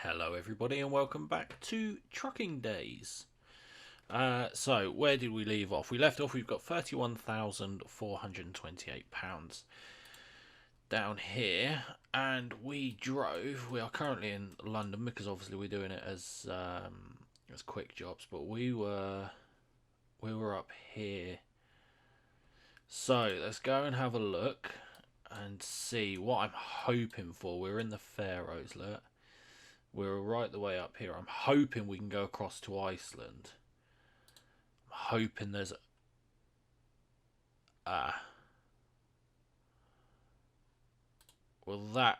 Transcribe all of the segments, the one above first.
Hello everybody and welcome back to Trucking Days. So where did we leave off? We left off, we've got £31,428 down here, and we are currently in London because obviously we're doing it as quick jobs, but we were up here. So let's go and have a look and see what I'm hoping for. We're in the Faroes, look. We're right the way up here. I'm hoping we can go across to Iceland. I'm hoping there's well, that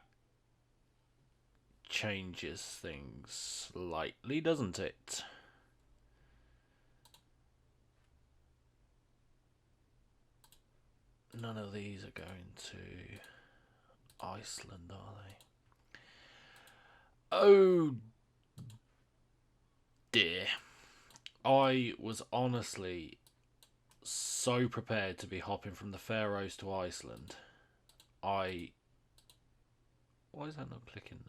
changes things slightly, doesn't it? None of these are going to Iceland, are they? Oh dear. I was honestly so prepared to be hopping from the Faroes to Iceland. Why is that not clicking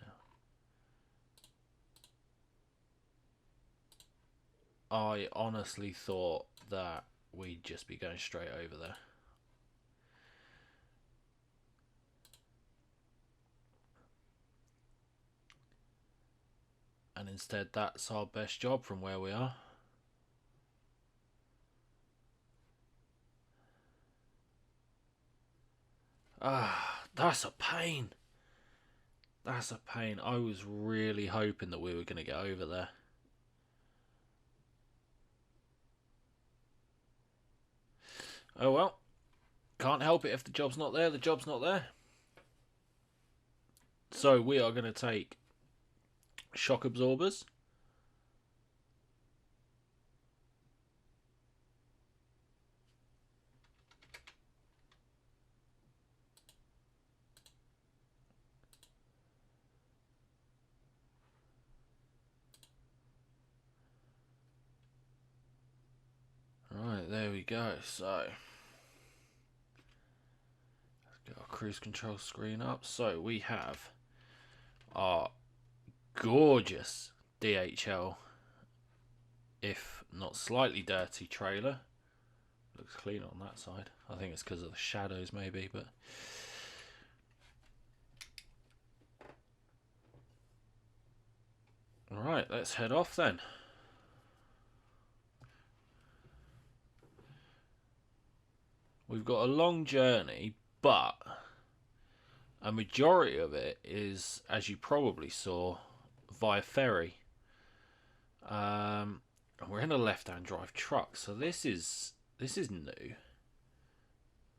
now? I honestly thought that we'd just be going straight over there. And instead that's our best job from where we are. That's a pain. That's a pain. I was really hoping that we were going to get over there. Oh well. Can't help it if the job's not there. The job's not there. So we are going to take shock absorbers. Right, there we go. So let's get our cruise control screen up. So we have our gorgeous DHL, if not slightly dirty, trailer. Looks clean on that side. I think it's because of the shadows maybe, but alright, let's head off then. We've got a long journey, but a majority of it is, as you probably saw, via ferry. And we're in a left-hand drive truck, so this is new.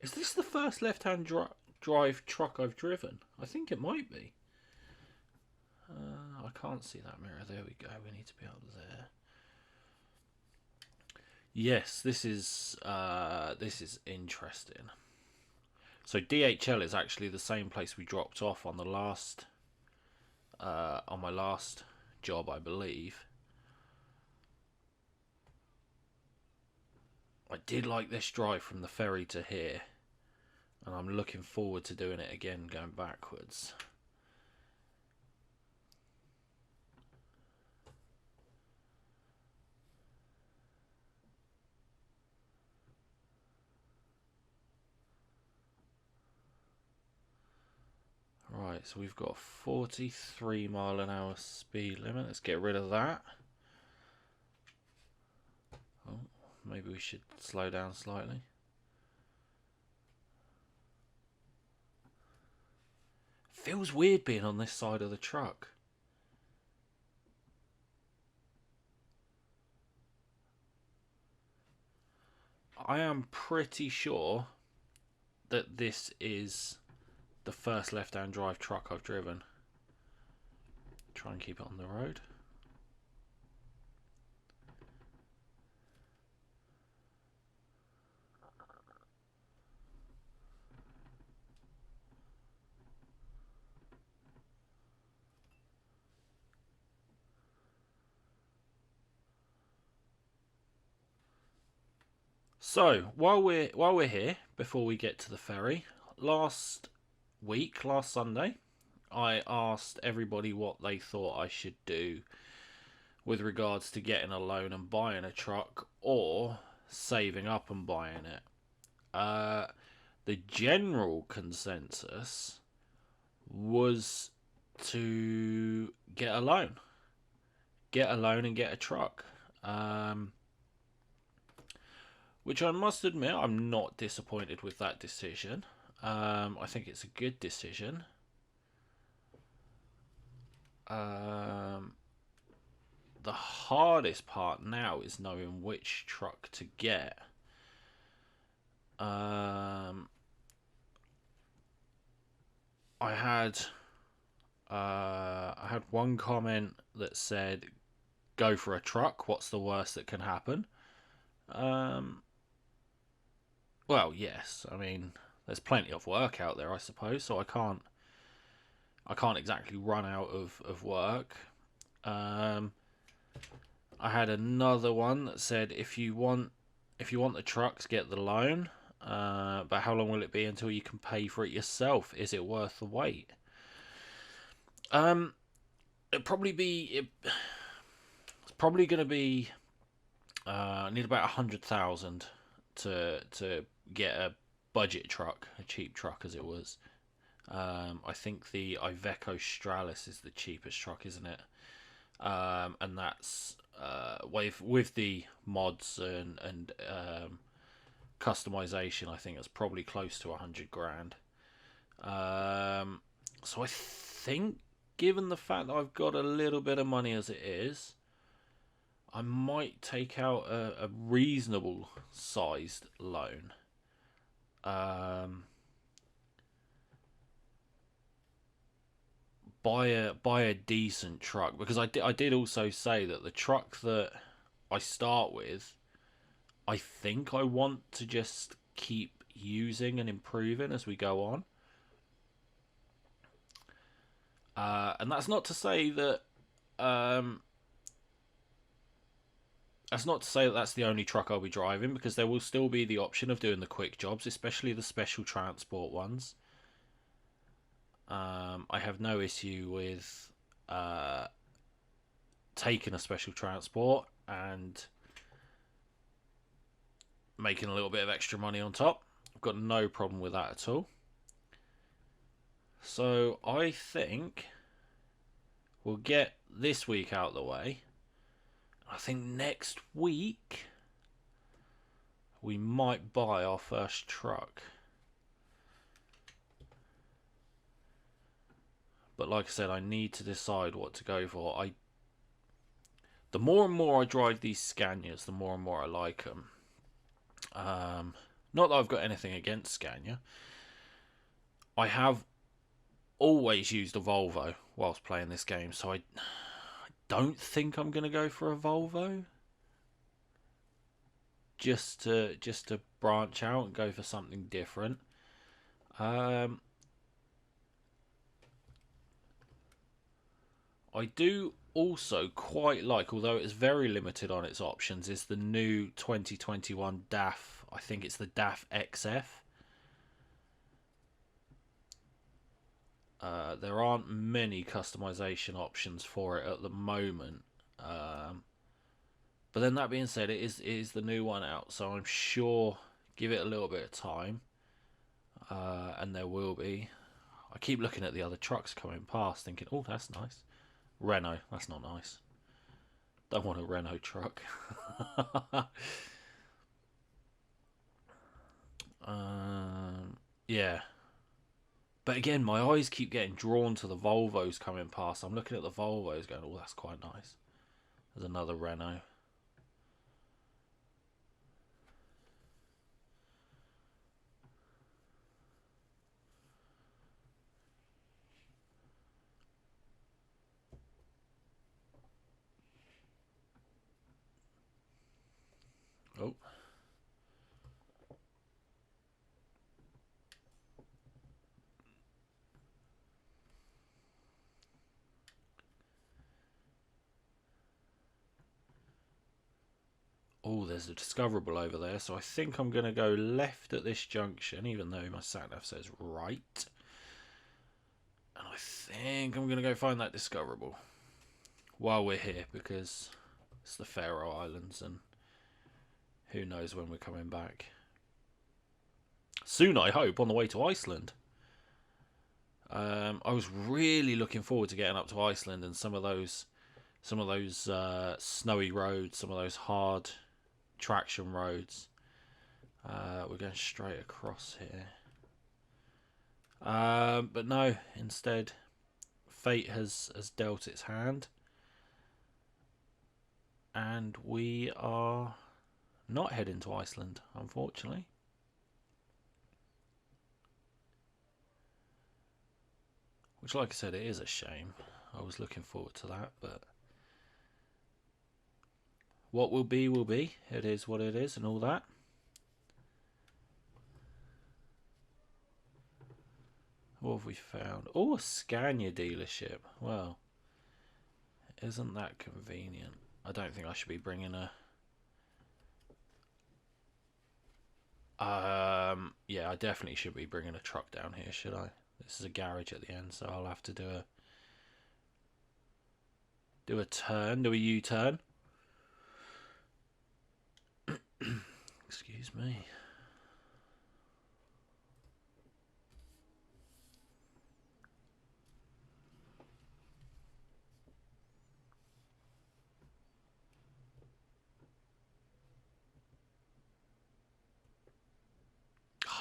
Is this the first left-hand drive truck I've driven? I think it might be. I can't see that mirror. There we go. We need to be up there. Yes, this is interesting. So DHL is actually the same place we dropped off on the last, on my last job, I believe. I did like this drive from the ferry to here, and I'm looking forward to doing it again, going backwards. Right, so we've got a 43 mile an hour speed limit. Let's get rid of that. Oh, maybe we should slow down slightly. Feels weird being on this side of the truck. I am pretty sure that this is the first left-hand drive truck I've driven. Try and keep it on the road. So while we're here, before we get to the ferry, last Sunday, I asked everybody what they thought I should do with regards to getting a loan and buying a truck or saving up and buying it. The general consensus was to get a loan. Get a loan and get a truck. Which I must admit, I'm not disappointed with that decision. I think it's a good decision. The hardest part now is knowing which truck to get. I had one comment that said, "Go for a truck. What's the worst that can happen?" Well, yes. I mean, there's plenty of work out there, I suppose. So I can't exactly run out of work. I had another one that said, if you want the trucks, get the loan. But how long will it be until you can pay for it yourself? Is it worth the wait? It's probably going to be. I need about 100,000 to get a budget truck, a cheap truck as it was. I think the Iveco Stralis is the cheapest truck, isn't it? And that's with the mods and customization. I think it's probably close to 100 grand. So I think, given the fact that I've got a little bit of money as it is, I might take out a reasonable sized loan. Buy a decent truck, because I did also say that the truck that I start with, I think I want to just keep using and improving as we go on. And that's not to say that that's the only truck I'll be driving, because there will still be the option of doing the quick jobs, especially the special transport ones. I have no issue with taking a special transport and making a little bit of extra money on top. I've got no problem with that at all. So I think we'll get this week out of the way. I think next week we might buy our first truck. But like I said, I need to decide what to go for. The more and more I drive these Scanias, the more and more I like them. Not that I've got anything against Scania. I have always used a Volvo whilst playing this game, so I don't think I'm going to go for a Volvo. Just to branch out and go for something different. I do also quite like, although it's very limited on its options, is the new 2021 DAF. I think it's the DAF XF. There aren't many customization options for it at the moment. But then that being said, it is the new one out, so I'm sure, give it a little bit of time, and there will be. I keep looking at the other trucks coming past, thinking, oh, that's nice. Renault, that's not nice. Don't want a Renault truck. Yeah. But again, my eyes keep getting drawn to the Volvos coming past. I'm looking at the Volvos going, oh, that's quite nice. There's another Renault. Oh. Oh, there's a discoverable over there, so I think I'm going to go left at this junction, even though my sat nav says right. And I think I'm going to go find that discoverable while we're here, because it's the Faroe Islands and who knows when we're coming back. Soon, I hope, on the way to Iceland. I was really looking forward to getting up to Iceland and some of those snowy roads, some of those hard traction roads. We're going straight across here. But no, instead, fate has dealt its hand. And we are not heading to Iceland, unfortunately. Which, like I said, it is a shame. I was looking forward to that, but what will be will be. It is what it is and all that. What have we found? Oh, a Scania dealership. Well, isn't that convenient? I don't think I should be bringing a... yeah, I definitely should be bringing a truck down here, should I? This is a garage at the end, so I'll have to do a turn, do a U-turn. Excuse me.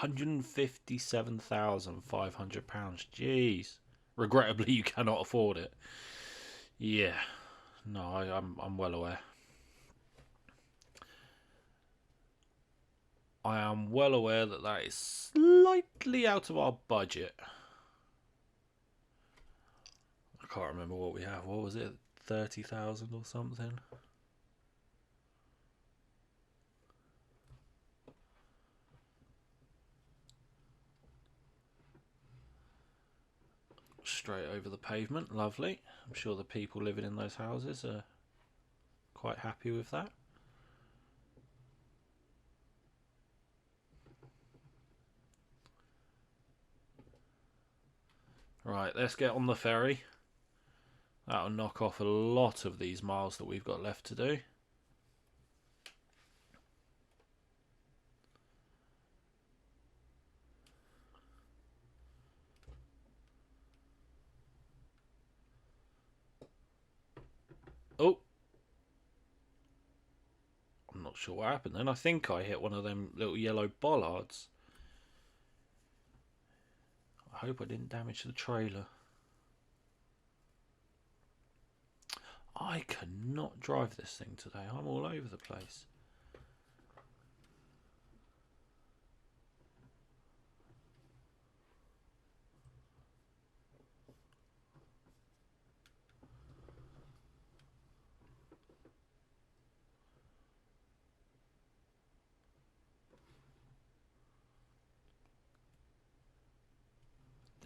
£157,500. Jeez. Regrettably, you cannot afford it. Yeah. No, I'm well aware. I am well aware that that is slightly out of our budget. I can't remember what we have. What was it? 30,000 or something? Straight over the pavement. Lovely. I'm sure the people living in those houses are quite happy with that. Right, let's get on the ferry. That'll knock off a lot of these miles that we've got left to do. Oh! I'm not sure what happened then. I think I hit one of them little yellow bollards. I hope I didn't damage the trailer. I cannot drive this thing today. I'm all over the place.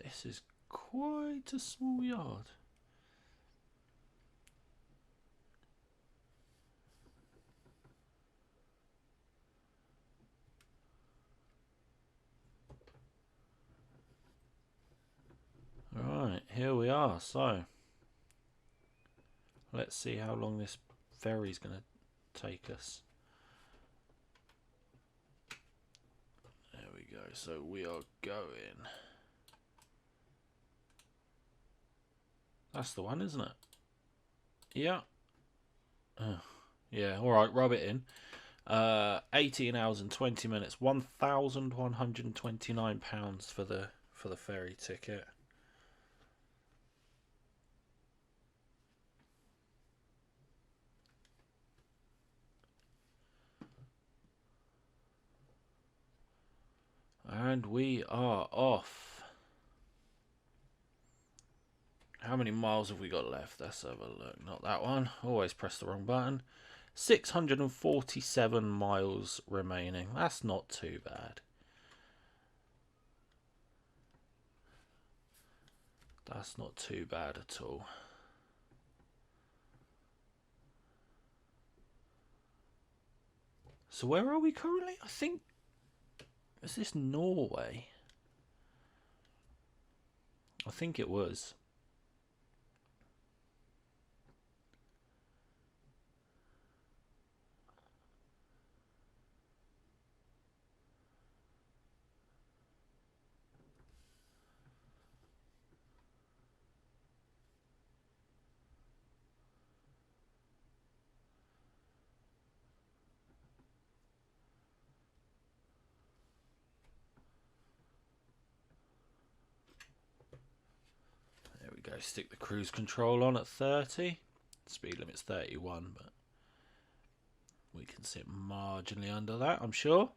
This is quite a small yard. Right, here we are. So, let's see how long this ferry's going to take us. There we go. So we are going. That's the one, isn't it? Yeah. Yeah, alright, rub it in. 18 hours and 20 minutes. £1,129 for the ferry ticket. And we are off. How many miles have we got left? Let's have a look. Not that one. Always press the wrong button. 647 miles remaining. That's not too bad. That's not too bad at all. So where are we currently? I think... Is this Norway? I think it was. go stick the cruise control on at 30. Speed limit's 31, but we can sit marginally under that, I'm sure.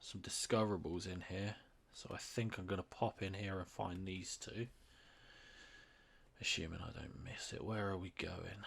Some discoverables in here, so I think I'm going to pop in here and find these two. Assuming I don't miss it. Where are we going?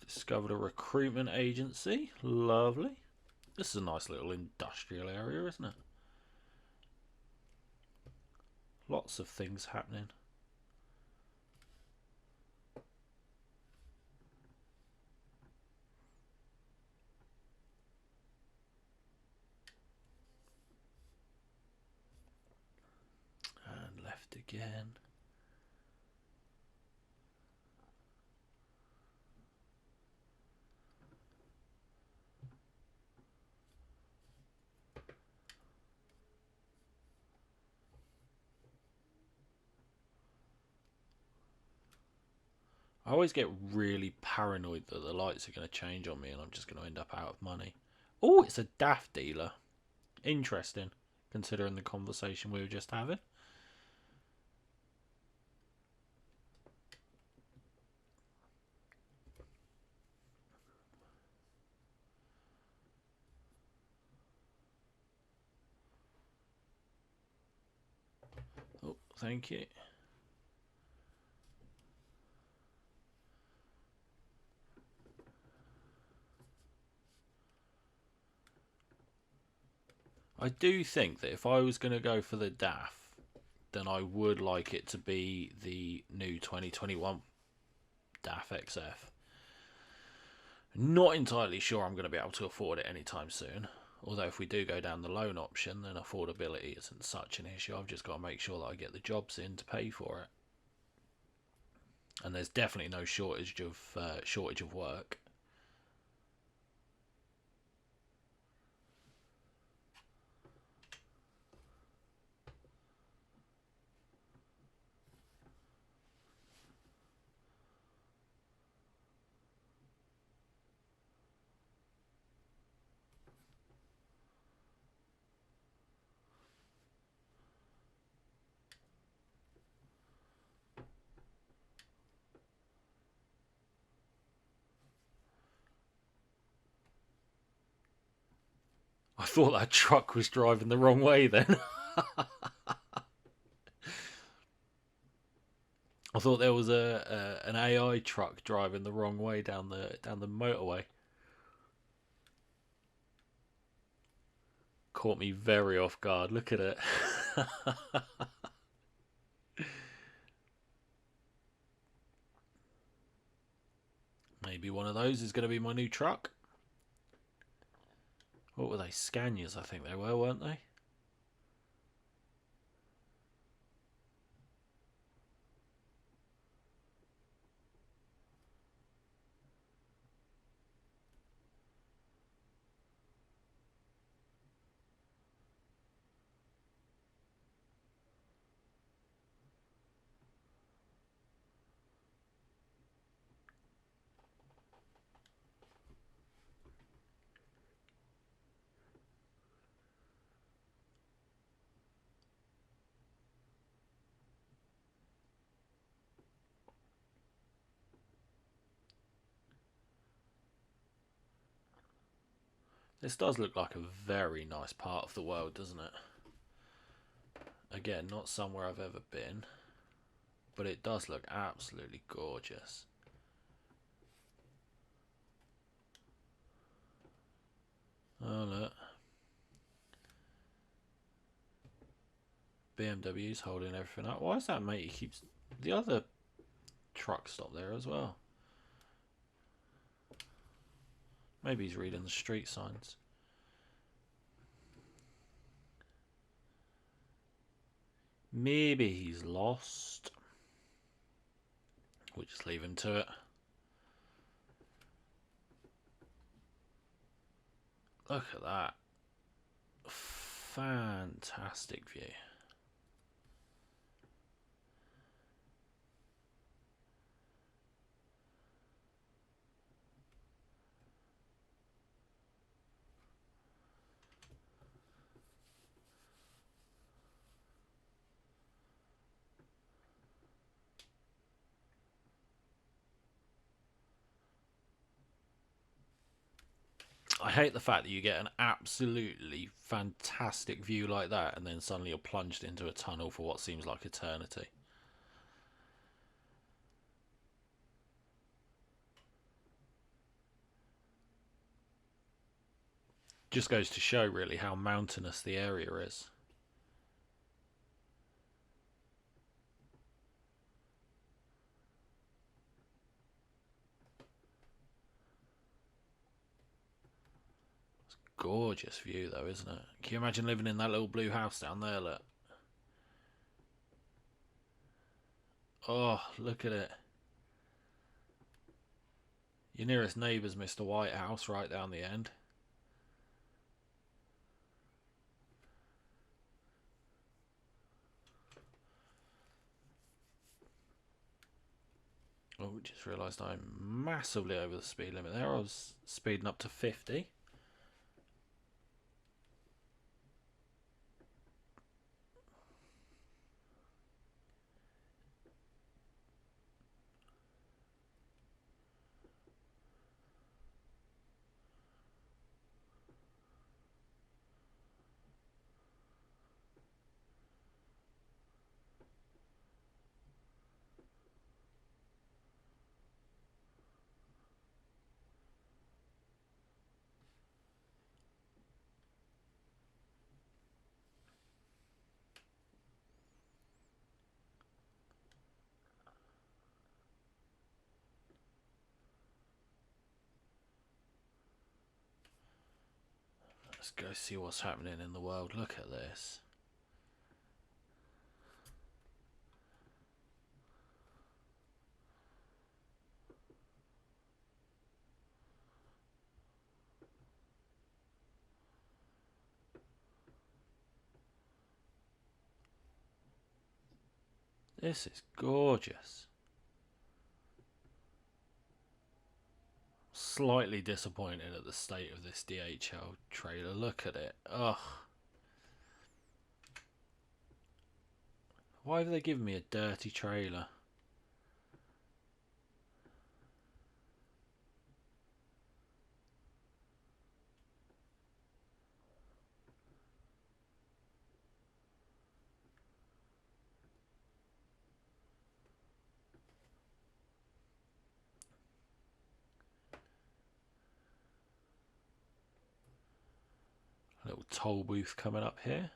Discovered a recruitment agency. Lovely. This is a nice little industrial area, isn't it? Lots of things happening. And left again. I always get really paranoid that the lights are going to change on me and I'm just going to end up out of money. Oh, it's a daft dealer. Interesting, considering the conversation we were just having. Oh, thank you. I do think that if I was going to go for the DAF, then I would like it to be the new 2021 DAF XF. Not entirely sure I'm going to be able to afford it anytime soon. Although if we do go down the loan option, then affordability isn't such an issue. I've just got to make sure that I get the jobs in to pay for it. And there's definitely no shortage of work. I thought that truck was driving the wrong way then. I thought there was an AI truck driving the wrong way down the motorway. Caught me very off guard. Look at it. Maybe one of those is going to be my new truck. What were they? Scanias, I think they were, weren't they? This does look like a very nice part of the world, doesn't it? Again, not somewhere I've ever been, but it does look absolutely gorgeous. Oh, look. BMW's holding everything up. Why is that, mate? He keeps... The other truck stopped there as well. Maybe he's reading the street signs. Maybe he's lost. We'll just leave him to it. Look at that. Fantastic view. I hate the fact that you get an absolutely fantastic view like that and then suddenly you're plunged into a tunnel for what seems like eternity. Just goes to show really how mountainous the area is. Gorgeous view though, isn't it? Can you imagine living in that little blue house down there? Look. Oh, look at it. Your nearest neighbour's Mr. White House right down the end. Oh, just realised I'm massively over the speed limit there. I was speeding up to 50. Let's go see what's happening in the world. Look at this. This is gorgeous. Slightly disappointed at the state of this DHL trailer. Look at it. Ugh. Why have they given me a dirty trailer? A little toll booth coming up here.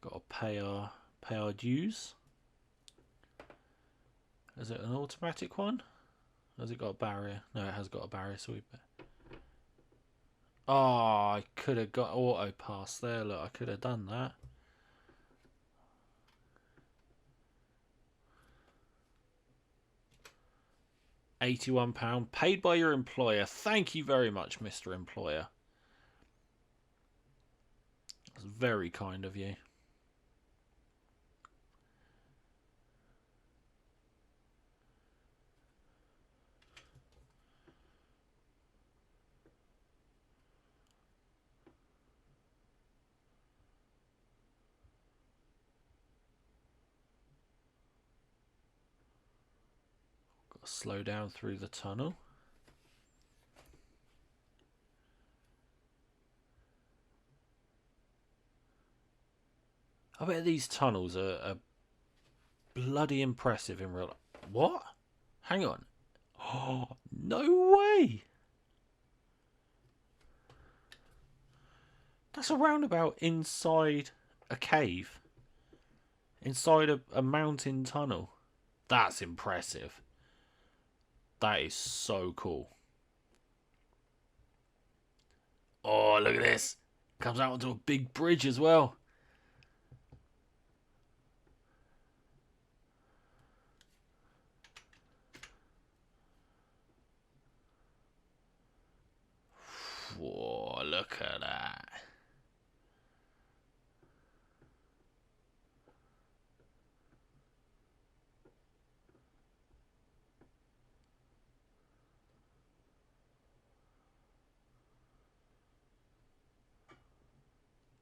Got to pay our dues. Is it an automatic one? Has it got a barrier? No, it has got a barrier, so we oh, I could have got auto pass there. Look, I could have done that. £81 paid by your employer. Thank you very much, Mr. Employer. That's very kind of you. Got to slow down through the tunnel. I bet these tunnels are bloody impressive in real life. What? Hang on. Oh, no way. That's a roundabout inside a cave. Inside a mountain tunnel. That's impressive. That is so cool. Oh, look at this. Comes out onto a big bridge as well. Whoa. Look at that.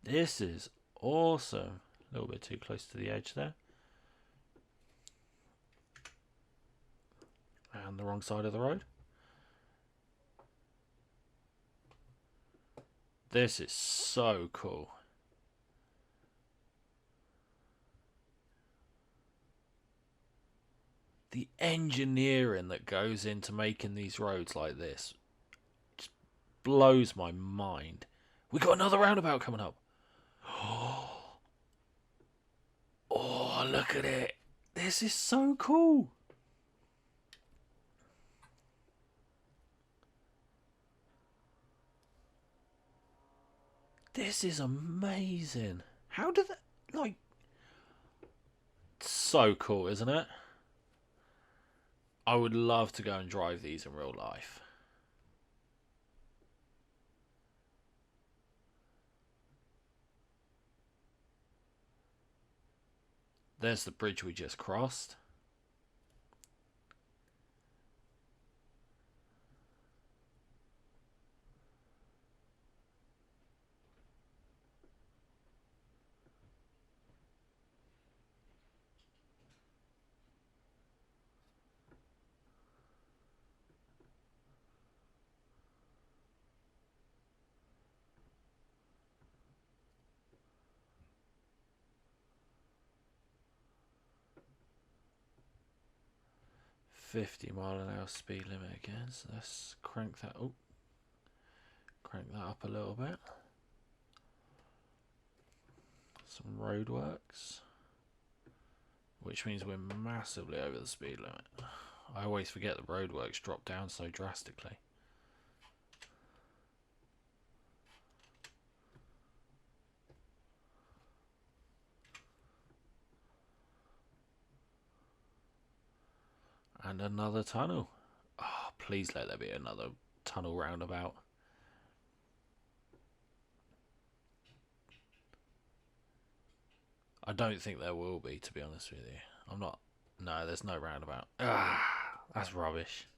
This is awesome. A little bit too close to the edge there. And the wrong side of the road. This is so cool. The engineering that goes into making these roads like this just blows my mind. We got another roundabout coming up. Oh, look at it. This is so cool. This is amazing. How did that, like, so cool, isn't it? I would love to go and drive these in real life. There's the bridge we just crossed. £50-mile-an-hour speed limit again, so let's crank that up. Crank that up a little bit. Some roadworks, which means we're massively over the speed limit. I always forget the roadworks drop down so drastically. And another tunnel. Oh, please let there be another tunnel roundabout. I don't think there will be, to be honest with you. I'm not... No, there's no roundabout. Ah, that's rubbish.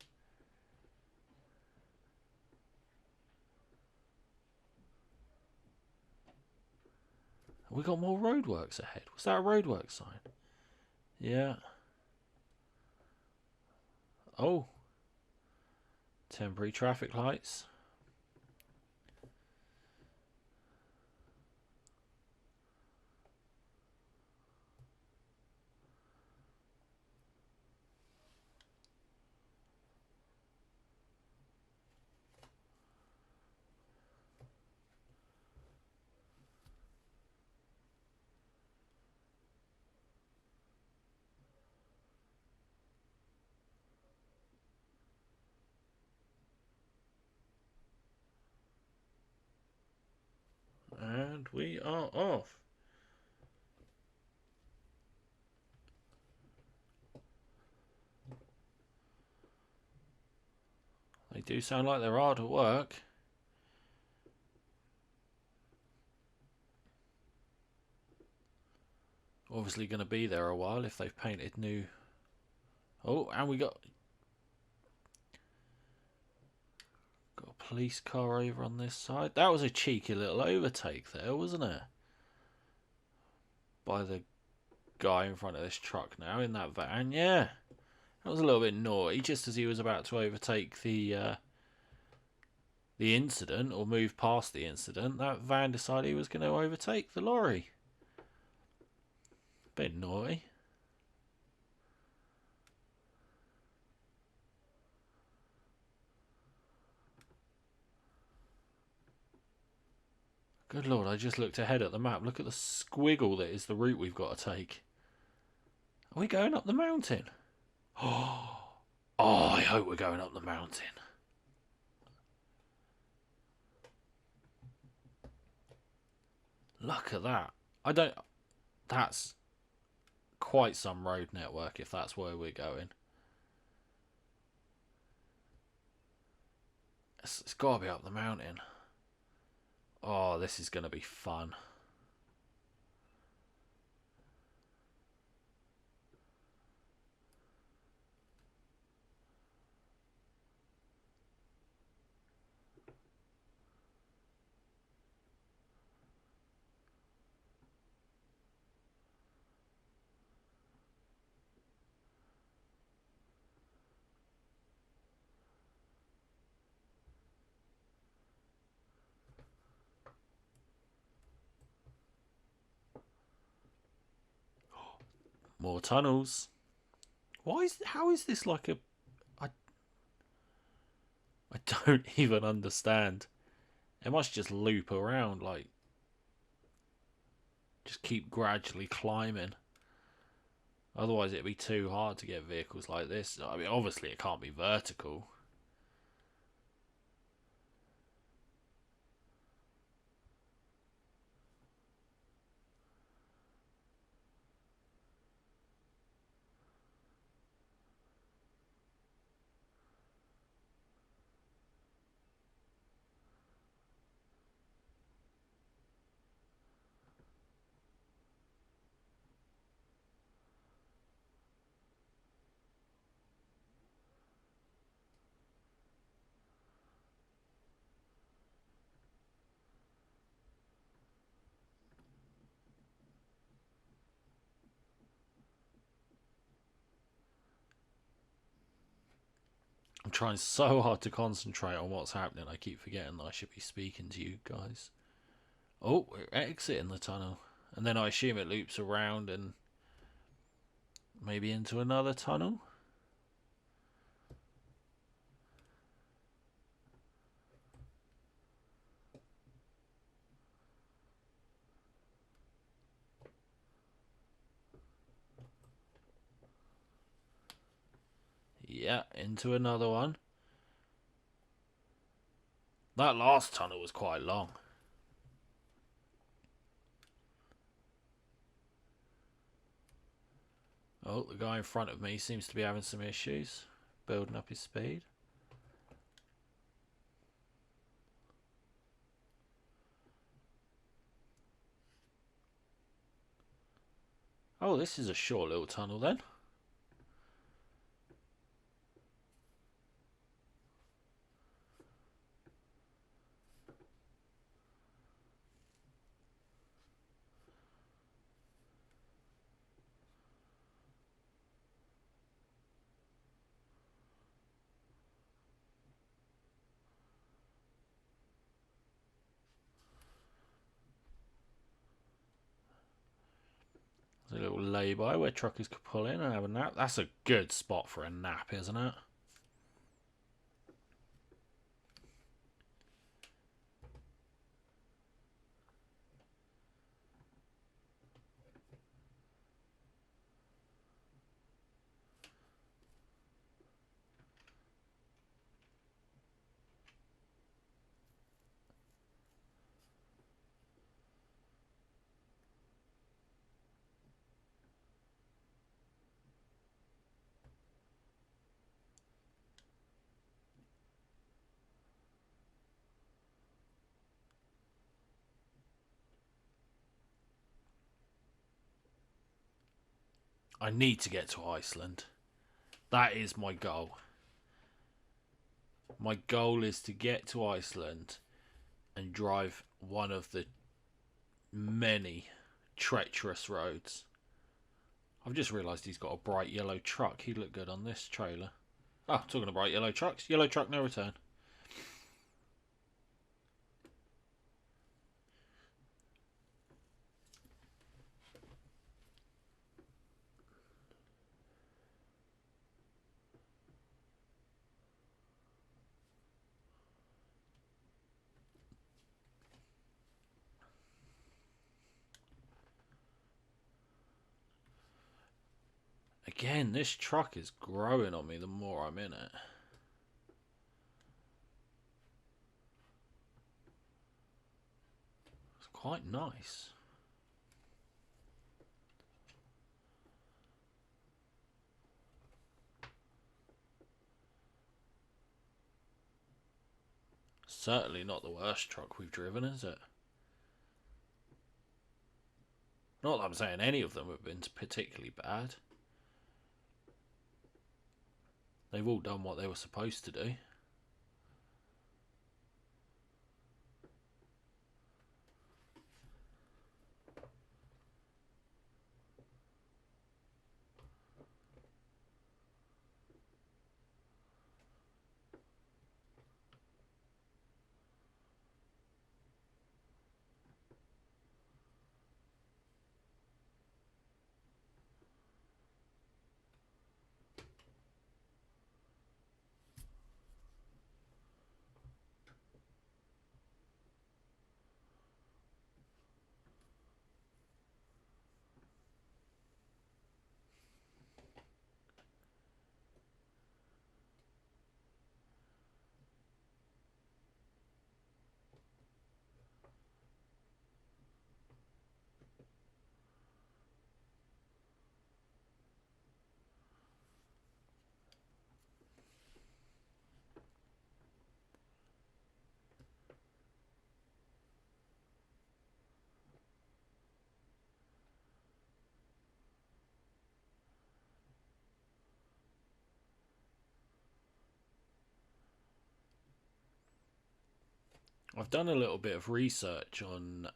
We got more roadworks ahead. Was that a roadwork sign? Yeah. Oh. Temporary traffic lights. And we are off. They do sound like they're hard at work. Obviously going to be there a while if they've painted new. Oh, and we got a police car over on this side. That was a cheeky little overtake there, wasn't it? By the guy in front of this truck now in that van. Yeah, that was a little bit naughty. Just as he was about to overtake the incident or move past the incident, that van decided he was going to overtake the lorry. Bit naughty. Good lord, I just looked ahead at the map. Look at the squiggle that is the route we've got to take. Are we going up the mountain? Oh, I hope we're going up the mountain. Look at that. That's quite some road network if that's where we're going. It's got to be up the mountain. Oh, this is going to be fun. More tunnels. How is this like a... I, I don't even understand. It must just loop around, like... Just keep gradually climbing. Otherwise it'd be too hard to get vehicles like this. I mean, obviously it can't be vertical. I'm trying so hard to concentrate on what's happening. I keep forgetting that I should be speaking to you guys. Oh, we're exiting the tunnel. And then I assume it loops around and maybe into another tunnel. Yeah, into another one. That last tunnel was quite long. Oh, the guy in front of me seems to be having some issues. Building up his speed. Oh, this is a short little tunnel then. There's a little lay-by where truckers could pull in and have a nap. That's a good spot for a nap, isn't it? I need to get to Iceland. That is my goal. My goal is to get to Iceland and drive one of the many treacherous roads. I've just realised he's got a bright yellow truck. He'd look good on this trailer. Oh, talking of bright yellow trucks. Yellow truck, no return. Again, this truck is growing on me the more I'm in it. It's quite nice. Certainly not the worst truck we've driven, is it? Not that I'm saying any of them have been particularly bad. They've all done what they were supposed to do. I've done a little bit of research on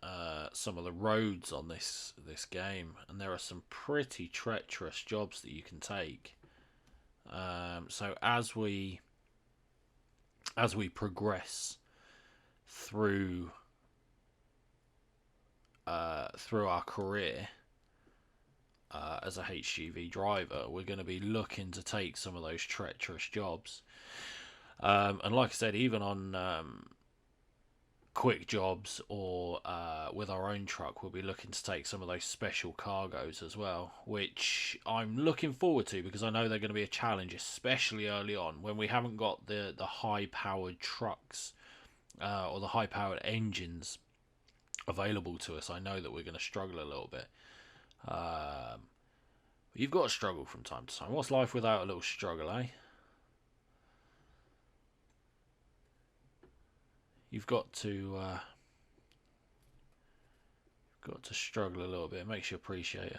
some of the roads on this game, and there are some pretty treacherous jobs that you can take. So as we progress through through our career as a HGV driver, we're going to be looking to take some of those treacherous jobs. And like I said, even on quick jobs or with our own truck, we'll be looking to take some of those special cargoes as well, which I'm looking forward to because I know they're going to be a challenge, especially early on when we haven't got the high powered trucks or the high powered engines available to us. I know that we're going to struggle a little bit. You've got to struggle from time to time. What's life without a little struggle, eh? You've got to struggle a little bit. It makes you appreciate it.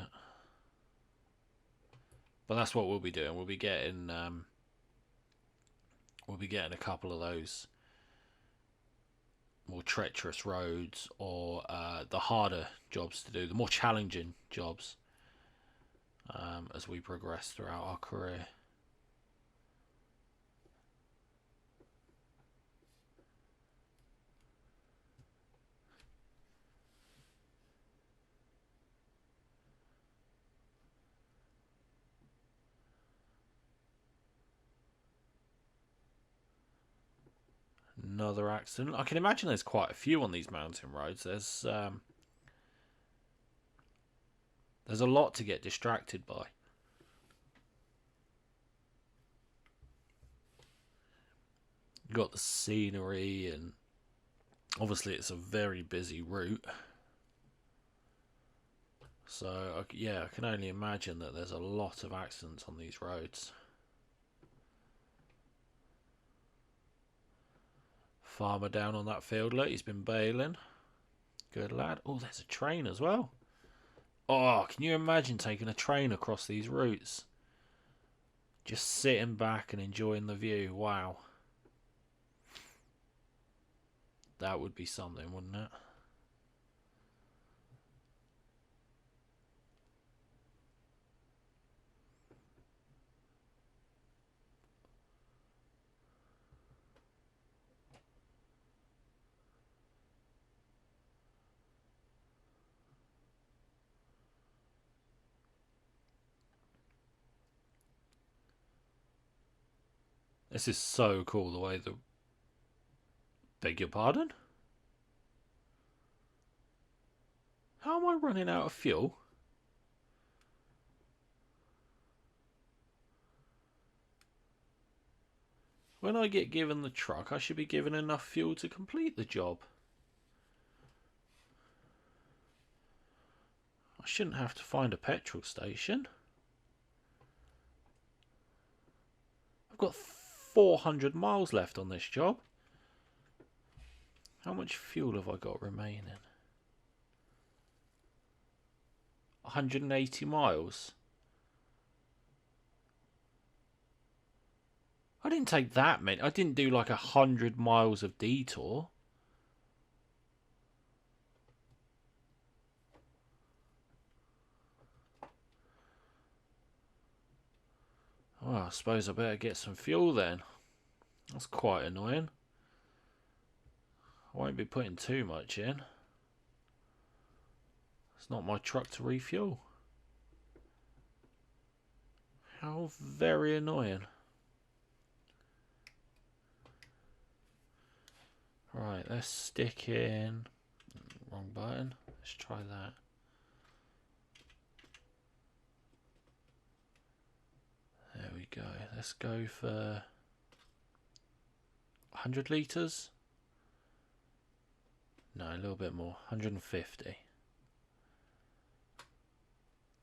But that's what we'll be doing. We'll be getting a couple of those more treacherous roads or the harder jobs to do, the more challenging jobs as we progress throughout our career. Another accident. I can imagine there's quite a few on these mountain roads. There's a lot to get distracted by. You've got the scenery, and obviously it's a very busy route. So yeah, I can only imagine that there's a lot of accidents on these roads. Farmer down on that field, look, he's been bailing. Good lad. Oh, there's a train as well. Oh, can you imagine taking a train across these routes? Just sitting back and enjoying the view. Wow. That would be something, wouldn't it? This is so cool the way the... Beg your pardon? How am I running out of fuel? When I get given the truck, I should be given enough fuel to complete the job. I shouldn't have to find a petrol station. I've got 400 miles left on this job. How much fuel have I got remaining? 180 miles. I didn't take that many. I didn't do like 100 miles of detour. Well, I suppose I better get some fuel then. That's quite annoying. I won't be putting too much in. It's not my truck to refuel. How very annoying. Right, let's stick in... Wrong button. Let's try that. There we go. Let's go for 100 litres. No, a little bit more. 150.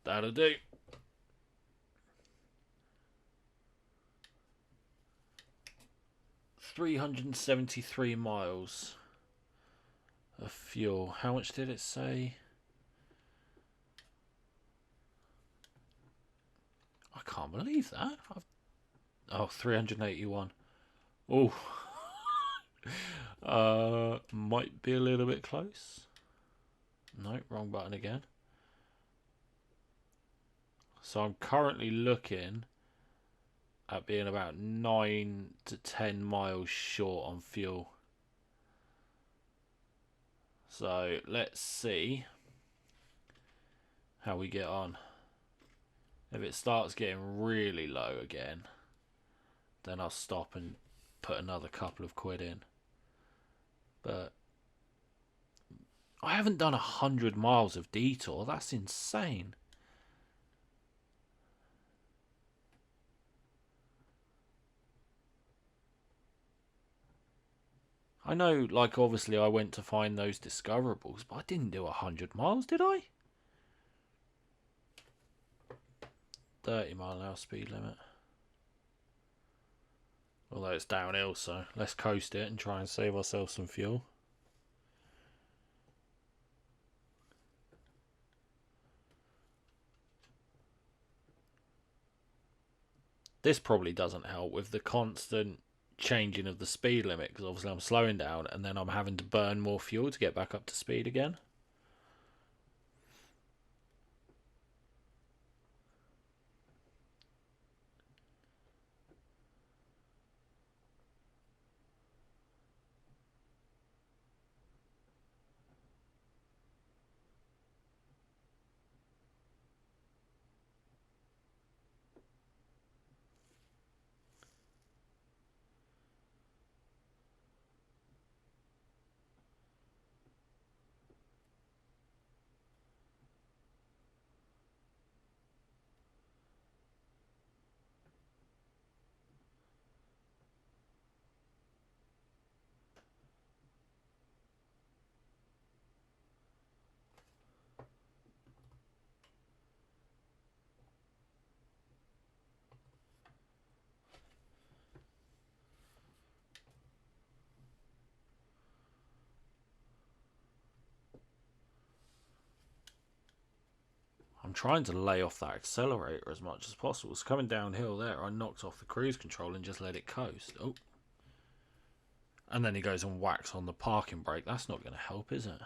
That'll do. $373 miles of fuel. How much did it say? I can't believe that. Oh, 381. Oh. Might be a little bit close. No, wrong button again. So I'm currently looking at being about 9 to 10 miles short on fuel. So let's see how we get on. If it starts getting really low again, then I'll stop and put another couple of quid in. But I haven't done 100 miles of detour. That's insane. I know, like, obviously I went to find those discoverables, but I didn't do 100 miles, did I? 30-mile-an-hour speed limit. Although it's downhill, so let's coast it and try and save ourselves some fuel. This probably doesn't help with the constant changing of the speed limit, because obviously I'm slowing down and then I'm having to burn more fuel to get back up to speed again. I'm trying to lay off that accelerator as much as possible. So coming downhill there, I knocked off the cruise control and just let it coast. Oh. And then he goes and whacks on the parking brake. That's not going to help, is it?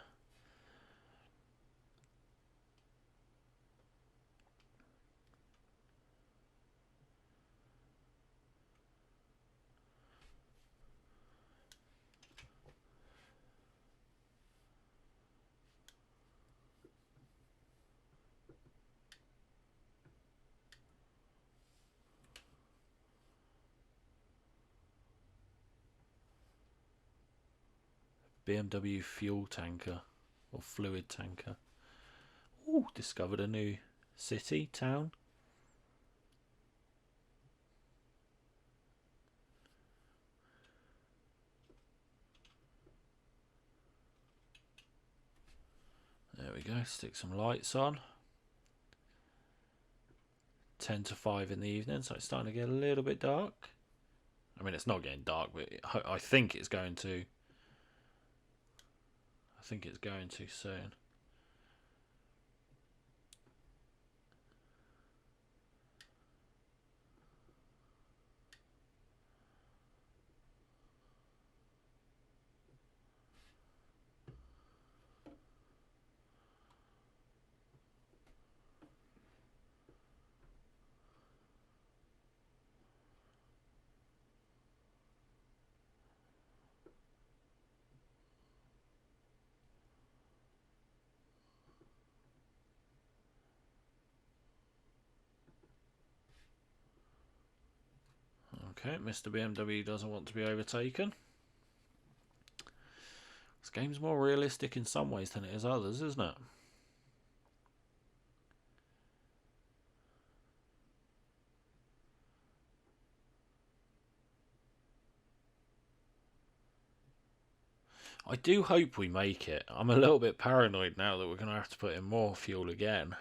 BMW fuel tanker or fluid tanker. Ooh, discovered a new city, town. There we go, stick some lights on. 10 to 5 in the evening, so it's starting to get a little bit dark. I mean, it's not getting dark, but I think it's going to I think it's going too soon. Okay, Mr. BMW doesn't want to be overtaken. This game's more realistic in some ways than it is others, isn't it? I do hope we make it. I'm a little bit paranoid now that we're going to have to put in more fuel again.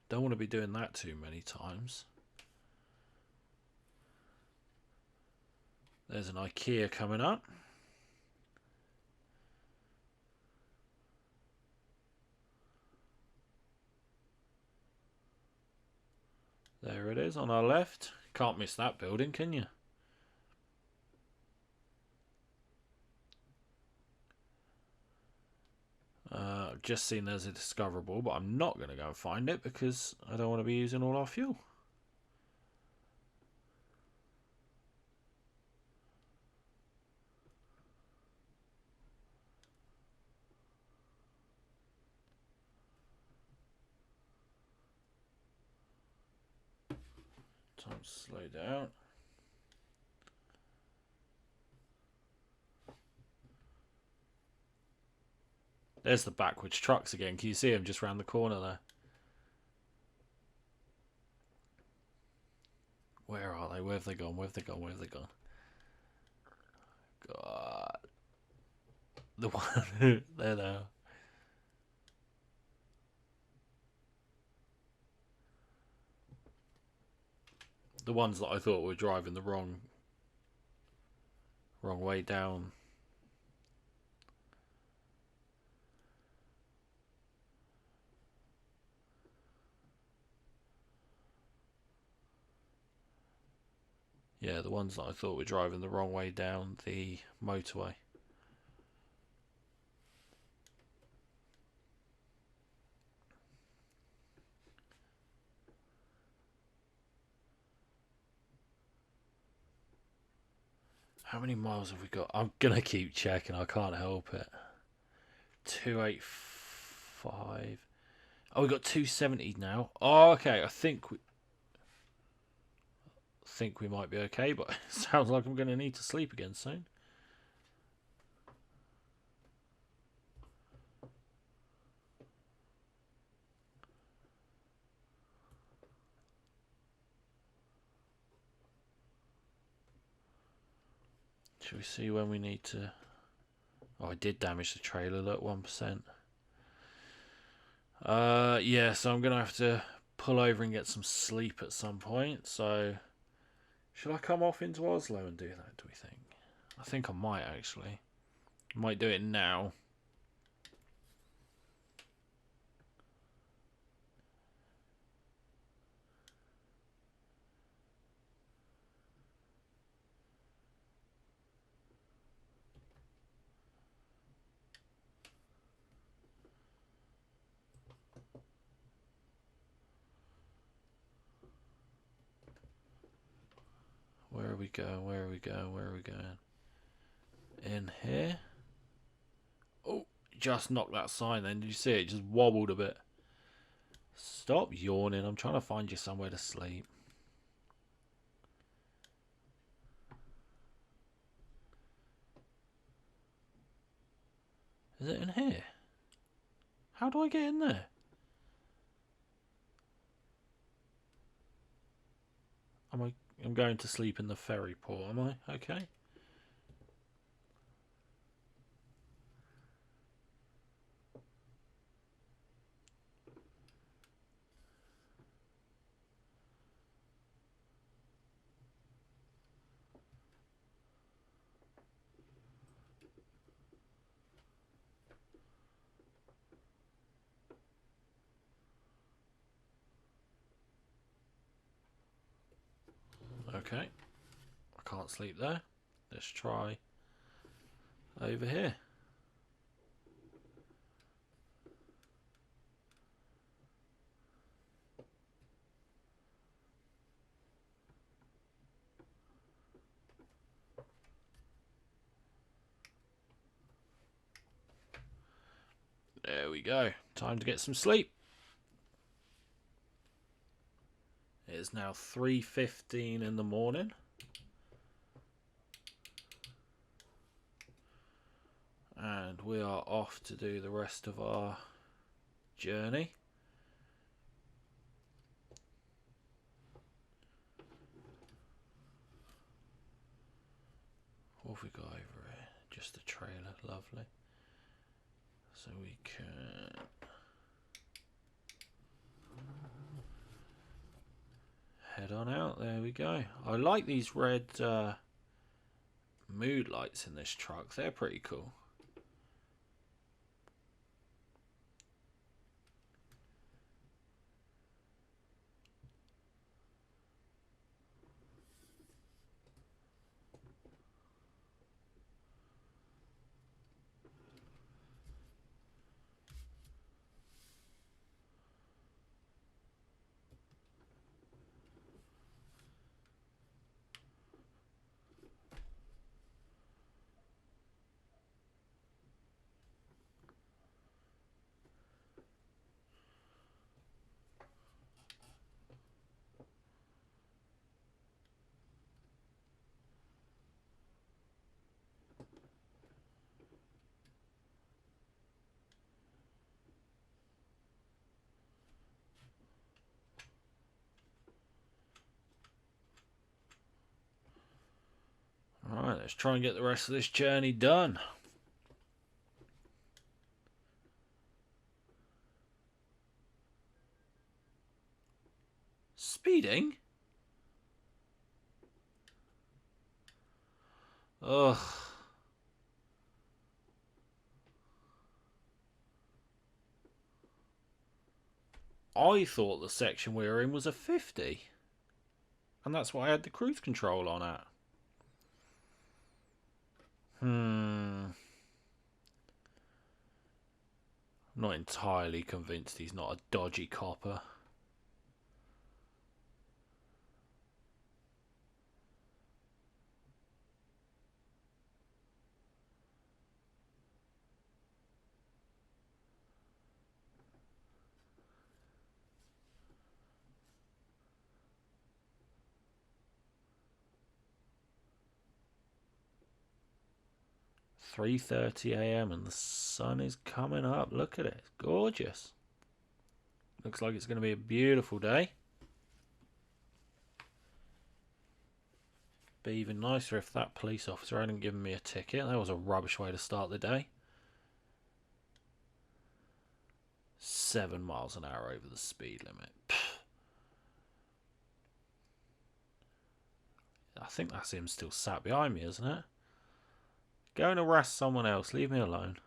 Don't want to be doing that too many times. There's an IKEA coming up. There it is on our left. Can't miss that building, can you? Just seen there's a discoverable, but I'm not going to go and find it because I don't want to be using all our fuel. Time to slow down. There's the backwards trucks again. Can you see them just round the corner there? Where are they? Where have they gone? Where have they gone? Where have they gone? God. The one... there they are. The ones that I thought were driving the wrong way down. Yeah, the ones that I thought were driving the wrong way down the motorway. How many miles have we got? I'm going to keep checking. I can't help it. 285. Oh, we got 270 now. Oh, okay. I think we might be okay, but it sounds like I'm going to need to sleep again soon. Should we see when we need to... Oh, I did damage the trailer, look, 1%. Yeah, so I'm going to have to pull over and get some sleep at some point. So, should I come off into Oslo and do that, do we think? I think I might, actually. I might do it now. Where are we going? Where are we going? Where are we going? In here. Oh, just knocked that sign then. Did you see it? It just wobbled a bit. Stop yawning. I'm trying to find you somewhere to sleep. Is it in here? How do I get in there? I'm going to sleep in the ferry port, am I? Okay. Okay. I can't sleep there. Let's try over here. There we go. Time to get some sleep. It is now 3:15 in the morning. And we are off to do the rest of our journey. What have we got over here? Just a trailer, lovely. So we can head on out. There we go. I like these red mood lights in this truck. They're pretty cool. Alright, let's try and get the rest of this journey done. Speeding? Ugh. I thought the section we were in was a 50. And that's why I had the cruise control on at. I'm not entirely convinced he's not a dodgy copper. "3:30 a.m. and the sun is coming up. Look at it. It's gorgeous. Looks like it's going to be a beautiful day. Be even nicer if that police officer hadn't given me a ticket. That was a rubbish way to start the day. 7 miles an hour over the speed limit. Pfft. I think that's him still sat behind me, isn't it? Go and harass someone else. Leave me alone.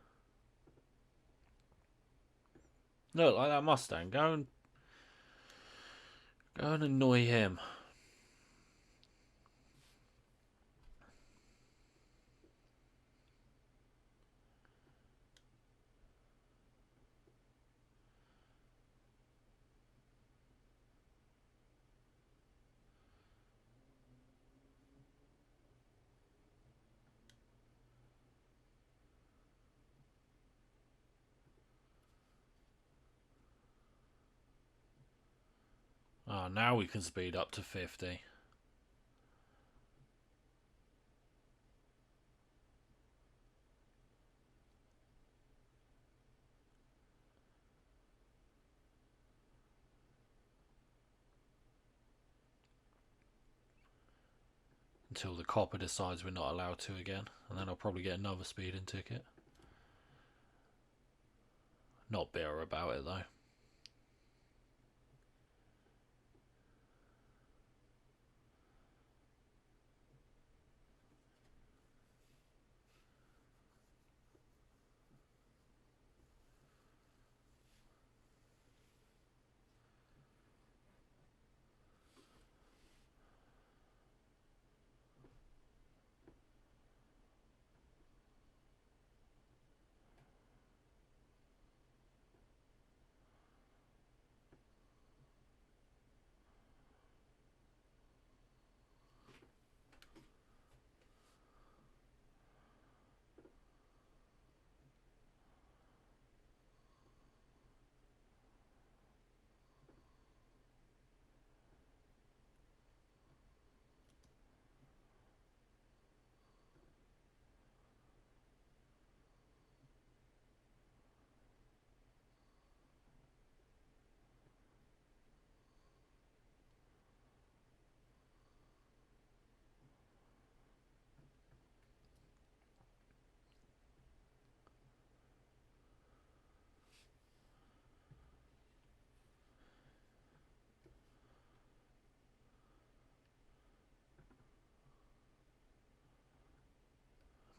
Look, like that Mustang. Go and annoy him. Oh, now we can speed up to 50. Until the copper decides we're not allowed to again. And then I'll probably get another speeding ticket. Not bitter about it though.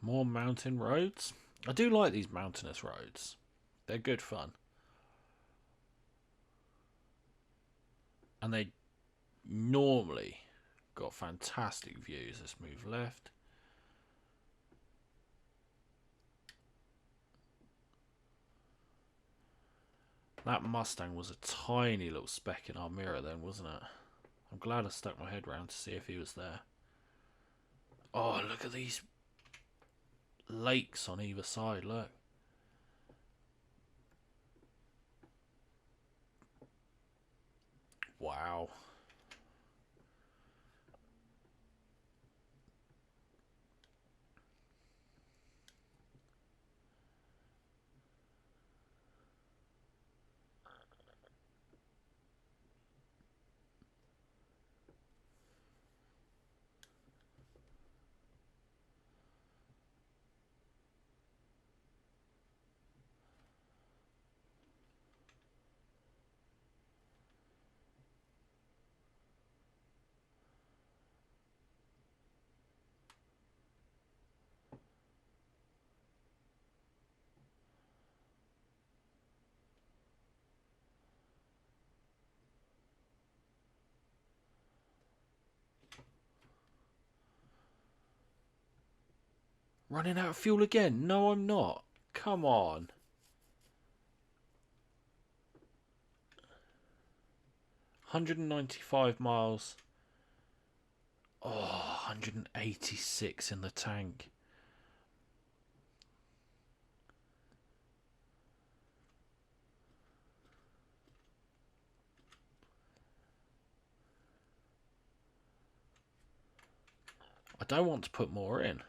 More mountain roads. I do like these mountainous roads. They're good fun. And they normally got fantastic views. Let's move left. That Mustang was a tiny little speck in our mirror then, wasn't it? I'm glad I stuck my head round to see if he was there. Oh, look at these lakes on either side, look. Wow. Running out of fuel again? No, I'm not. Come on. 195 miles. Oh, 186 in the tank. I don't want to put more in.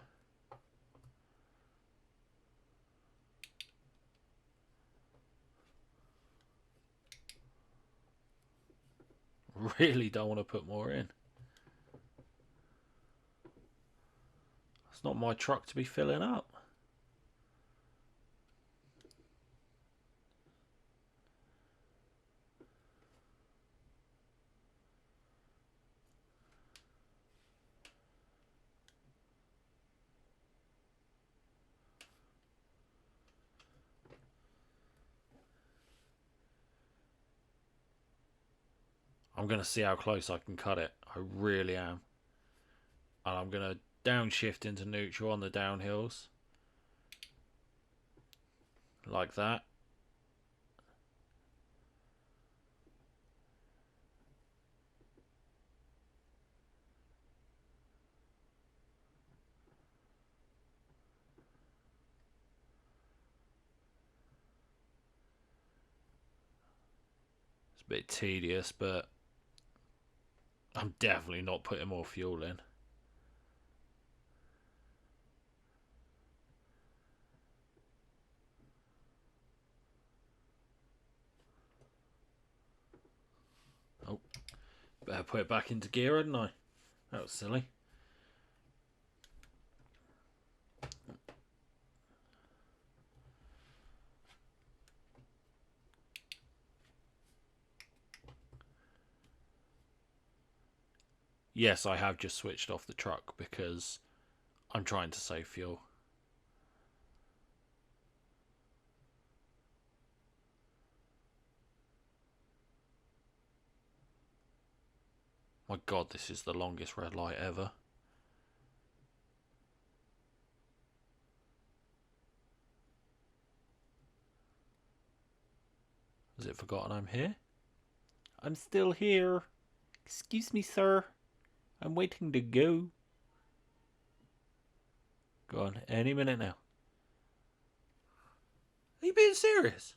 Really don't want to put more in. It's not my truck to be filling up. I'm going to see how close I can cut it. I really am. And I'm going to downshift into neutral on the downhills. Like that. It's a bit tedious, but I'm definitely not putting more fuel in. Oh, better put it back into gear, hadn't I? That was silly. Yes, I have just switched off the truck because I'm trying to save fuel. My God, this is the longest red light ever. Has it forgotten I'm here? I'm still here. Excuse me, sir. I'm waiting to go. Go on, any minute now. Are you being serious?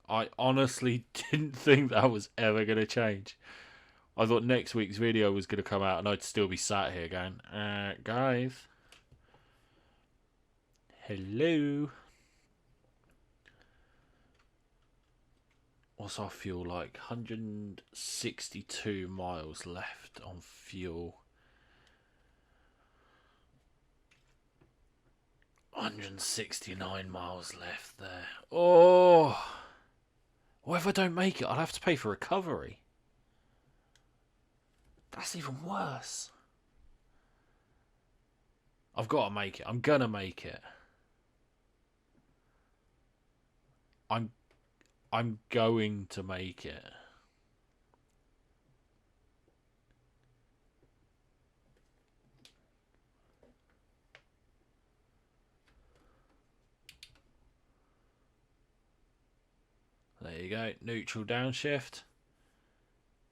I honestly didn't think that was ever going to change. I thought next week's video was going to come out and I'd still be sat here going, guys. Hello. What's our fuel like? 162 miles left on fuel. 169 miles left there. Oh. What if I don't make it? I'll have to pay for recovery. That's even worse. I've got to make it. I'm gonna make it. I'm going to make it. There you go. Neutral downshift.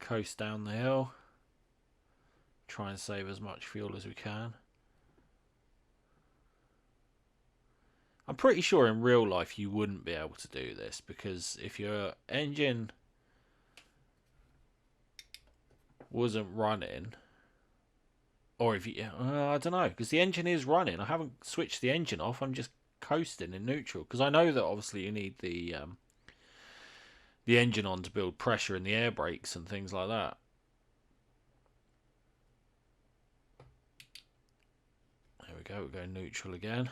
Coast down the hill. Try and save as much fuel as we can. I'm pretty sure in real life you wouldn't be able to do this, because if your engine wasn't running, or if you, I don't know, because the engine is running. I haven't switched the engine off. I'm just coasting in neutral, because I know that obviously you need the engine on to build pressure in the air brakes and things like that. There we go. We're going neutral again.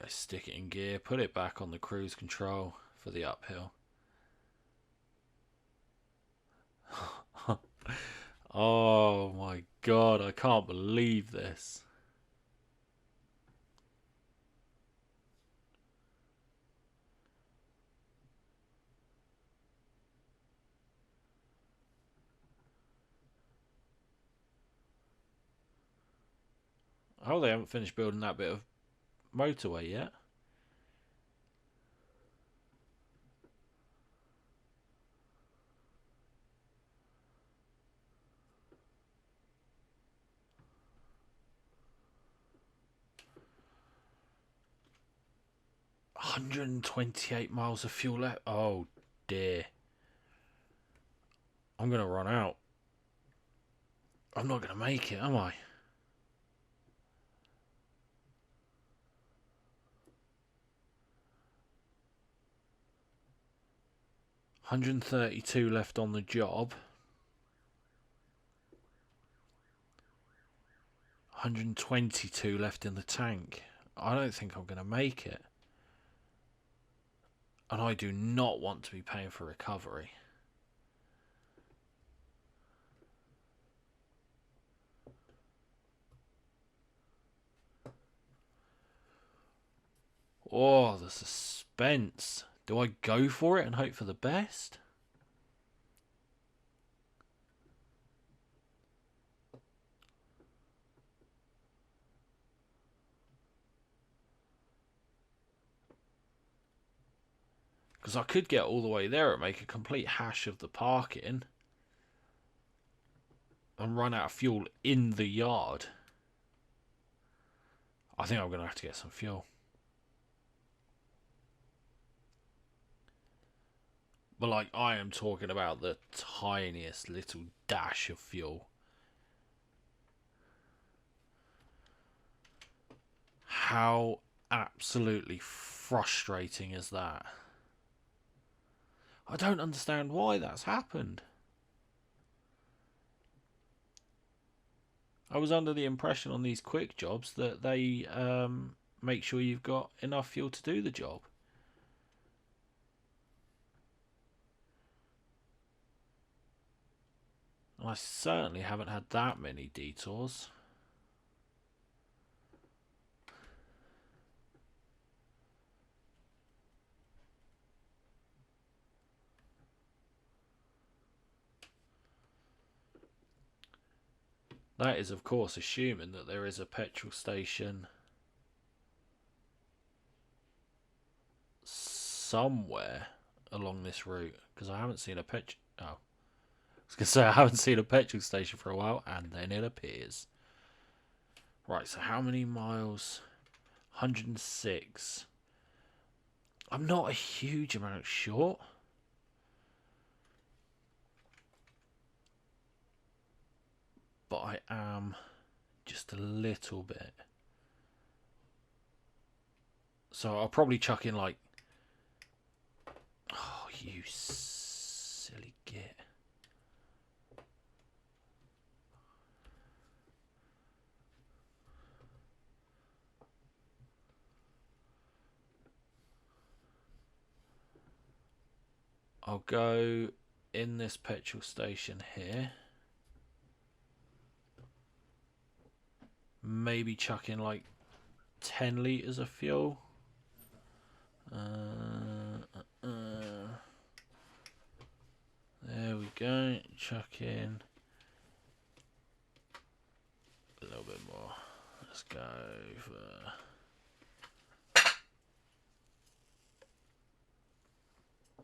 Stick it in gear, put it back on the cruise control for the uphill. Oh my god, I can't believe this. Oh, they haven't finished building that bit of motorway yet. $128 miles of fuel left. Oh dear. I'm going to run out. I'm not going to make it, am I? $132 left on the job. 122 left in the tank. I don't think I'm going to make it. And I do not want to be paying for recovery. Oh, the suspense. Do I go for it and hope for the best? Because I could get all the way there and make a complete hash of the parking and run out of fuel in the yard. I think I'm going to have to get some fuel. But like, I am talking about the tiniest little dash of fuel. How absolutely frustrating is that? I don't understand why that's happened. I was under the impression on these quick jobs that they make sure you've got enough fuel to do the job. And I certainly haven't had that many detours. That is, of course, assuming that there is a petrol station somewhere along this route, because I haven't seen a petrol. Oh, I was gonna say I haven't seen a petrol station for a while, and then it appears. Right, so how many miles? 106. I'm not a huge amount short. But I am just a little bit. So I'll probably chuck in like, oh, you silly git. I'll go in this petrol station here. Maybe chuck in like 10 litres of fuel. There we go. Chuck in a little bit more. Let's go for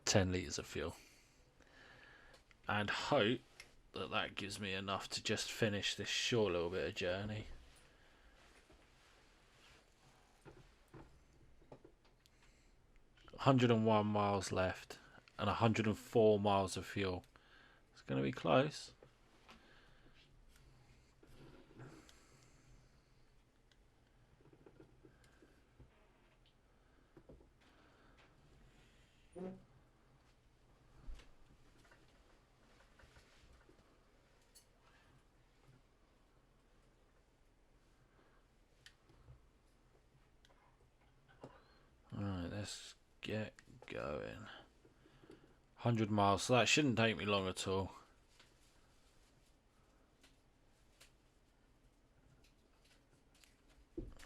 10 litres of fuel. And hope that that gives me enough to just finish this short little bit of journey. $101 miles left and 104 miles of fuel. It's going to be close. Alright, let's get going. 100 miles, so that shouldn't take me long at all.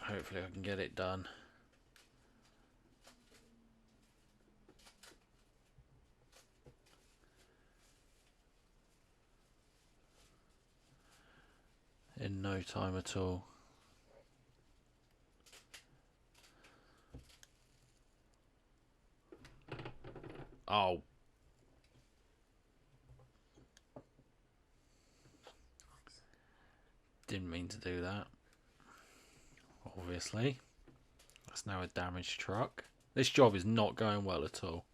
Hopefully I can get it done. In no time at all. Oh. Didn't mean to do that. Obviously. That's now a damaged truck. This job is not going well at all.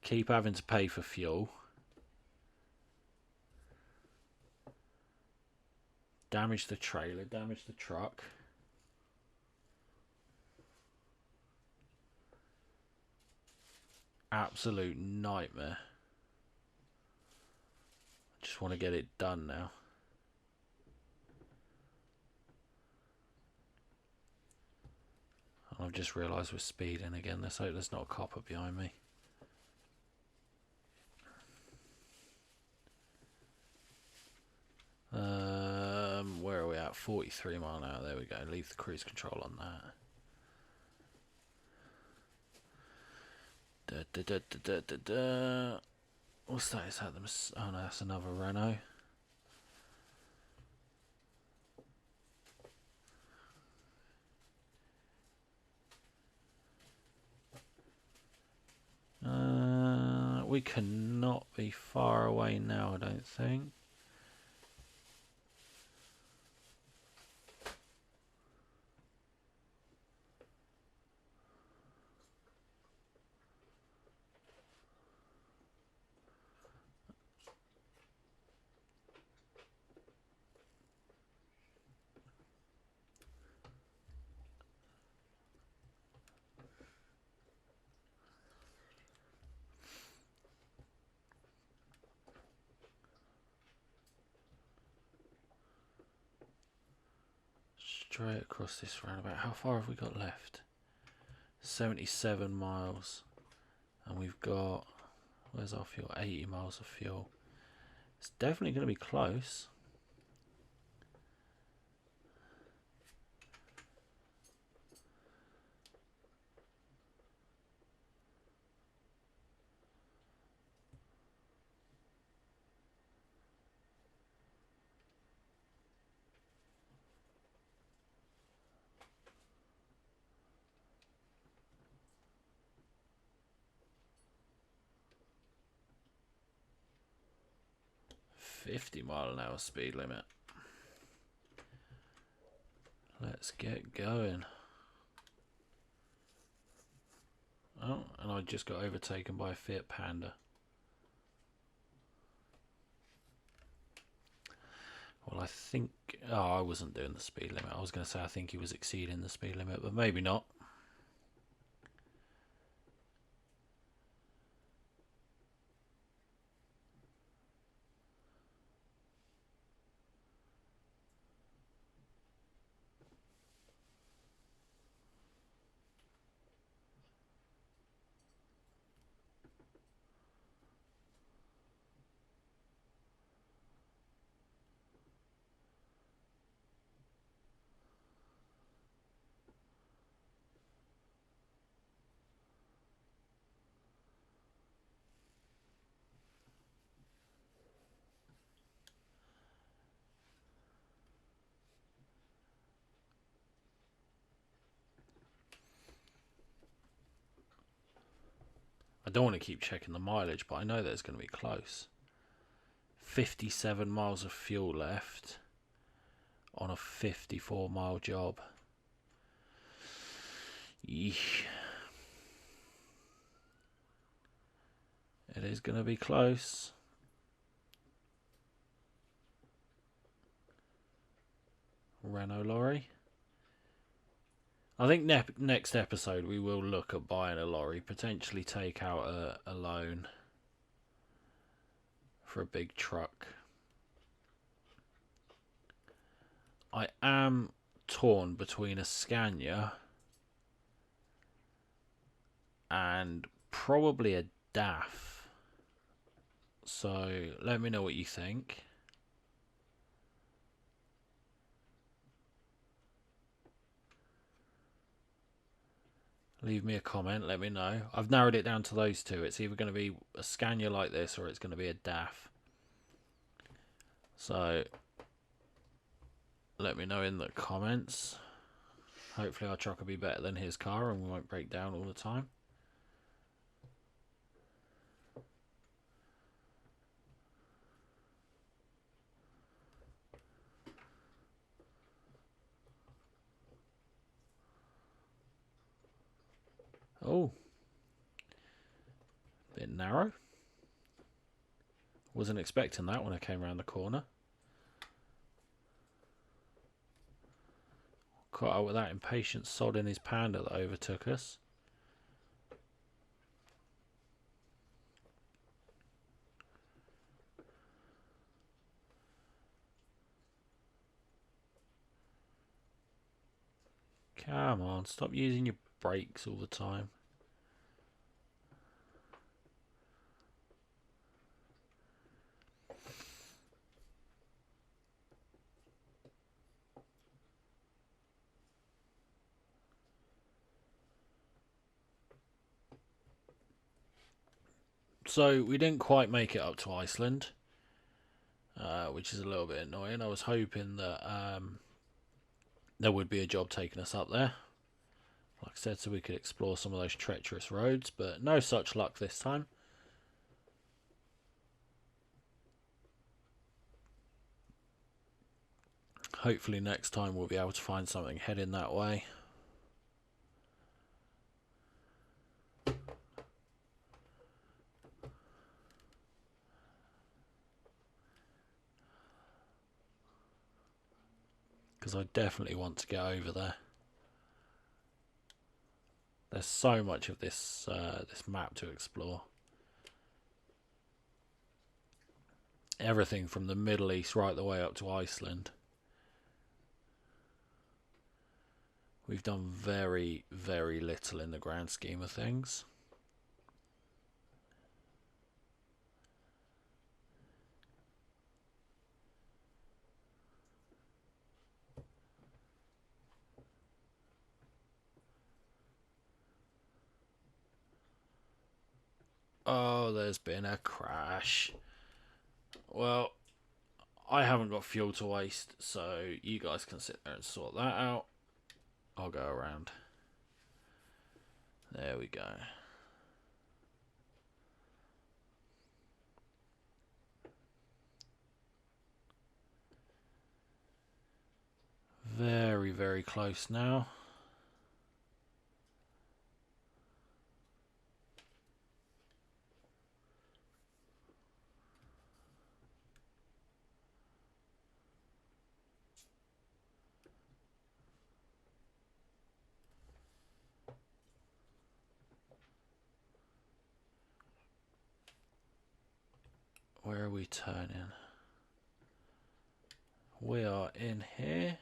Keep having to pay for fuel. Damage the trailer, damage the truck. Absolute nightmare. I just want to get it done now. I've just realised we're speeding again. Let's hope there's not a copper behind me. Where are we at? 43 mile an hour. There we go. Leave the cruise control on that. What's that? Is that them? Oh no, that's another Renault. We cannot be far away now, I don't think. Straight across this roundabout. How far have we got left? 77 miles. And we've got, where's our fuel? 80 miles of fuel. It's definitely going to be close. $50-mile-an-hour speed limit. Let's get going. Oh, and I just got overtaken by a Fiat Panda. Well, I think... Oh, I wasn't doing the speed limit. I was going to say I think he was exceeding the speed limit, but maybe not. I don't want to keep checking the mileage, but I know that it's going to be close. 57 miles of fuel left on a 54-mile job. Yeesh. It is going to be close. Renault lorry. I think next episode we will look at buying a lorry, potentially take out a loan for a big truck. I am torn between a Scania and probably a DAF. So let me know what you think. Leave me a comment, let me know. I've narrowed it down to those two. It's either going to be a Scania like this or it's going to be a DAF. So let me know in the comments. Hopefully our truck will be better than his car and we won't break down all the time. Oh, bit narrow. Wasn't expecting that when I came around the corner. Caught up with that impatient sod in his Panda that overtook us. Come on, stop using your brakes all the time. So we didn't quite make it up to Iceland, which is a little bit annoying. I was hoping that there would be a job taking us up there, like I said, so we could explore some of those treacherous roads, but no such luck this time. Hopefully next time we'll be able to find something heading that way. Because I definitely want to get over there. There's so much of this this map to explore. Everything from the Middle East right the way up to Iceland. We've done very, very little in the grand scheme of things. Oh, there's been a crash. Well, I haven't got fuel to waste, so you guys can sit there and sort that out. I'll go around. There we go. Very, very close now. where are we turning? We are in here.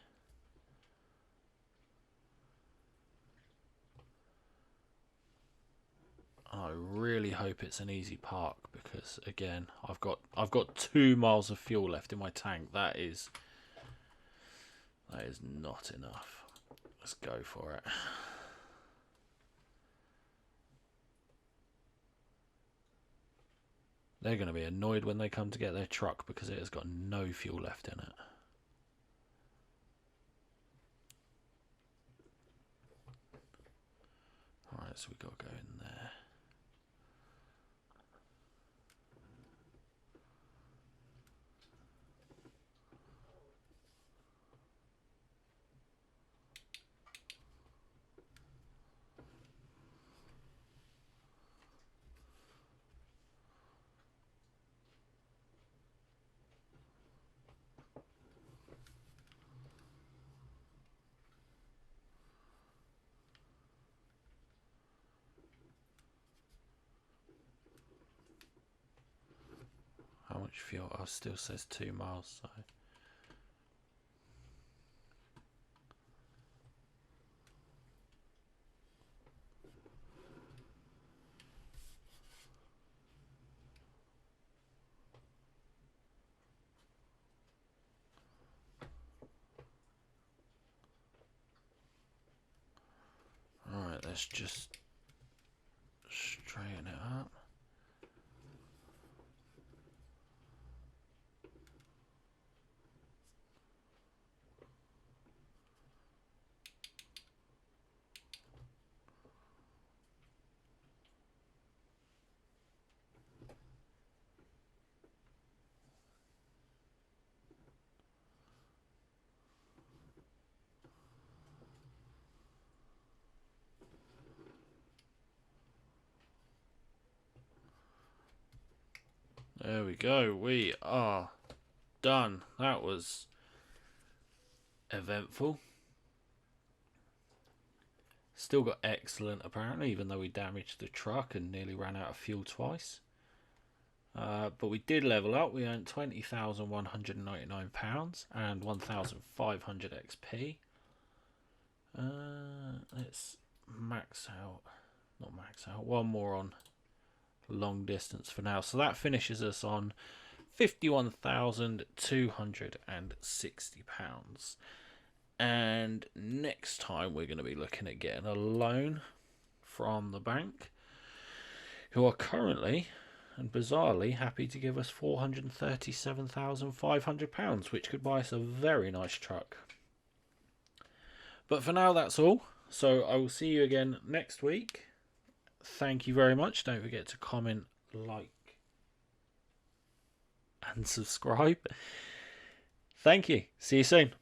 I really hope it's an easy park because again, I've got 2 miles of fuel left in my tank. That is not enough. Let's go for it. They're going to be annoyed when they come to get their truck because it has got no fuel left in it. Alright, so we've got to go in there. How much fuel? Oh, still says 2 miles, so. Alright, let's just straighten it up. There we go. We are done. That was eventful. Still got excellent apparently, even though we damaged the truck and nearly ran out of fuel twice. But we did level up. We earned £20,199 and 1,500 XP. Let's max out. Not max out. One more on long distance for now. So that finishes us on £51,260. And next time we're going to be looking at getting a loan from the bank, who are currently and bizarrely happy to give us £437,500, which could buy us a very nice truck. But for now, that's all. So I will see you again next week. Thank you very much. Don't forget to comment, like, and subscribe. Thank you. See you soon.